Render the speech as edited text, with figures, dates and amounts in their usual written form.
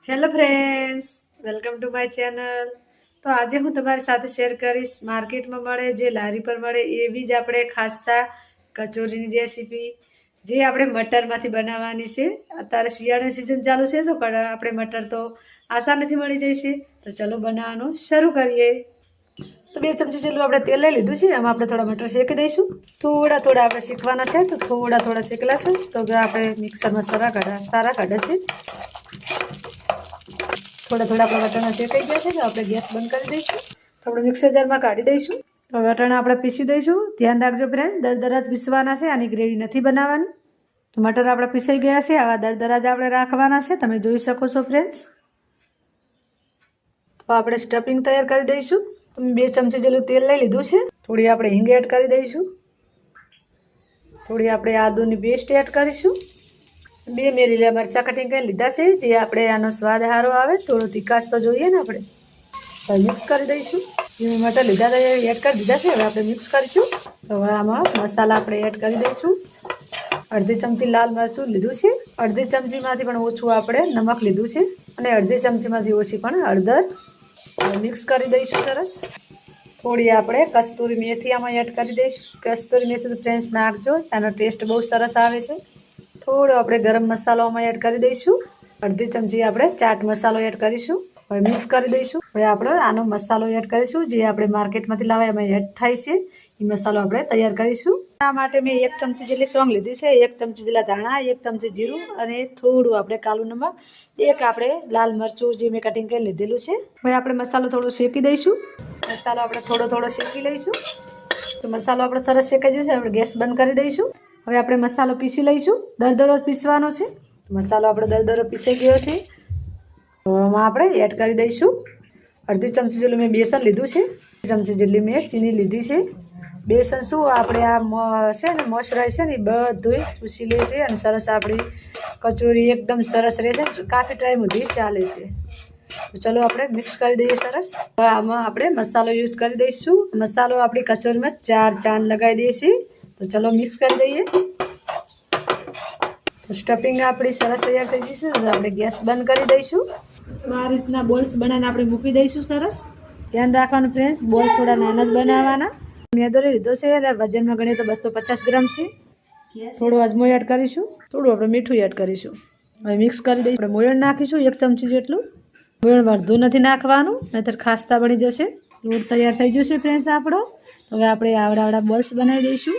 Hello friends, welcome to my channel. તો આજે હું તમારી સાથે શેર કરીશ માર્કેટમાં મળે જે લારી પર મળે એવી જ આપણે ખાસ્તા કચોરીની રેસીપી જે આપણે મટરમાંથી બનાવવાની છે। અત્યારે શિયાળાની સિઝન ચાલુ છે તો આપણે મટર તો આસાનીથી મળી જશે। તો ચલો બનાવવાનું શરૂ કરીએ। તો 2 ચમચી જેટલું આપણે તેલ લઈ લીધું છે। આમાં આપણે થોડા મટર શેકી દઈશું। થોડા આપણે શેકવાના છે, તો થોડા શેકલા છે તો આપણે મિક્સરમાં સારા કાઢાશે। થોડા આપણા વટાણા શેકાઈ ગયા છે તો આપણે ગેસ બંધ કરી દઈશું। તો આપણે મિક્સર જારમાં કાઢી દઈશું। તો વટાણા આપણે પીસી દઈશું। ધ્યાન રાખજો ફ્રેન્ડ, દરદરા જ પીસવાના છે, આની ગ્રેવી નથી બનાવવાની। તો મટર આપણે પીસાઈ ગયા છે, આવા દરદરા જ આપણે રાખવાના છે, તમે જોઈ શકો છો ફ્રેન્ડ્સ। તો આપણે સ્ટફિંગ તૈયાર કરી દઈશું। તો મેં 2 ચમચી જેટલું તેલ લઈ લીધું છે। થોડી આપણે હિંગ એડ કરી દઈશું। થોડી આપણે આદુની પેસ્ટ એડ કરીશું। 2 મેં લીલા મરચાં કટિંગ કરી લીધા છે, જે આપણે આનો સ્વાદ સારો આવે, થોડો તીખાશ તો જોઈએ ને આપણે। તો મિક્સ કરી દઈશું। જે મટર લીધા હતા એ એડ કરી દીધા છે, હવે આપણે મિક્સ કરીશું। તો હવે આમાં મસાલા આપણે એડ કરી દઈશું। અડધી ચમચી લાલ મરચું લીધું છે, અડધી ચમચીમાંથી પણ ઓછું આપણે નમક લીધું છે, અને અડધી ચમચીમાંથી ઓછી પણ હળદર મિક્સ કરી દઈશું સરસ। થોડી આપણે કસ્તુરી મેથી આમાં એડ કરી દઈશું। કસ્તુરી મેથી તો ફ્રેન્ડ્સ નાખજો, આનો ટેસ્ટ બહુ સરસ આવે છે। થોડો આપણે ગરમ મસાલો આમાં એડ કરી દઈશું। અડધી ચમચી આપણે ચાટ મસાલો એડ કરીશું। હવે મિક્સ કરી દઈશું। હવે આપણે આનો મસાલો એડ કરીશું, જે આપણે માર્કેટમાંથી લાવ્યા એમાં એડ થાય છે, એ મસાલો આપણે તૈયાર કરીશું। આ માટે મેં 1 ચમચી જેટલી સોંગ લીધી છે, 1 ચમચી જેટલા ધાણા, 1 ચમચી જીરું અને થોડું આપણે કાલું નમક, 1 આપણે લાલ મરચું જે મેં કટિંગ કરી લીધેલું છે। હવે આપણે મસાલો થોડો શેકી દઈશું। મસાલો આપણે થોડો શેકી લઈશું। તો મસાલો આપણે સરસ શેકાઈ જશે, આપણે ગેસ બંધ કરી દઈશું। હવે આપણે મસાલો પીસી લઈશું। દરદરો પીસવાનો છે। મસાલો આપણો દરદરો પીસાઈ ગયો છે। આમાં આપણે એડ કરી દઈશું અડધી ચમચી જેટલું મેં બેસન લીધું છે, 1 ચમચી જેટલી મેં ચીની લીધી છે। બેસન શું આપણે આ છે ને મોઇશ્ચરાઇઝ છે ને એ બધું ચૂસી લેશે, અને સરસ આપણી કચોરી એકદમ સરસ રહેશે, કાફી ટાઈમ સુધી ચાલે છે। તો ચલો આપણે મિક્સ કરી દઈએ સરસ। હવે આમાં આપણે મસાલો યુઝ કરી દઈશું। મસાલો આપણી કચોરીમાં 4 ચાંદ લગાવી દઈશું। તો ચલો મિક્સ કરી દઈએ। તો સ્ટફિંગ આપણી સરસ તૈયાર થઈ જશે, તો આપણે ગેસ બંધ કરી દઈશું। તો આ રીતના બોલ્સ બનાવીને આપણે મૂકી દઈશું સરસ। ધ્યાન રાખવાનું ફ્રેન્ડ્સ, બોલ થોડા નાના જ બનાવવાના। મેદો લીધો છે, એટલે વજનમાં ગણીએ તો 250 ગ્રામ છે। થોડો અજમો એડ કરીશું, થોડું આપણે મીઠું એડ કરીશું। હવે મિક્સ કરી દઈશું। આપણે મોયણ નાખીશું 1 ચમચી જેટલું। મોયણ વધુ નથી નાખવાનું, નહીંતર ખાસ્તા બની જશે। લોટ તૈયાર થઈ જશે ફ્રેન્ડ્સ આપણો। હવે આપણે આવડા બોલ્સ બનાવી દઈશું।